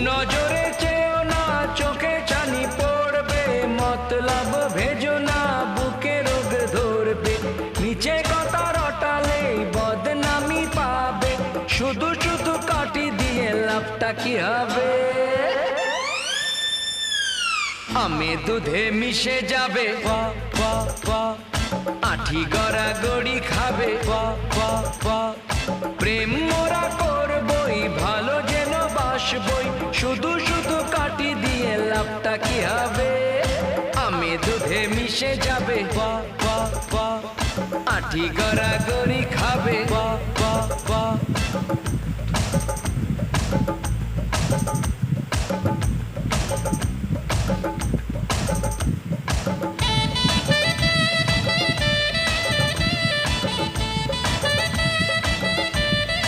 নজরে চেয়েও না, চোখে চানি পড়বে, মতলব ভেজো না, বুকে রোগ ধরবে। নিচে কথা রটালে বদনামি পাবে, শুধু শুধু কাটি দিয়ে লাভটা কি হবে? আমি দুধে মিশে যাবে, বাহ বাহ বাহ, আঠি গড়াগড়ি খাবে, বাহ বাহ বাহ, প্রেম মোরা করবই, ভালো যেন বাসবই, শুধু শুধু কাটি দিয়ে লাভটা কি হবে? আমি দুধে মিশে যাবে, বাহ বাহ বাহ, আঠি গড়াগড়ি খাবে, বাহ বাহ বাহ।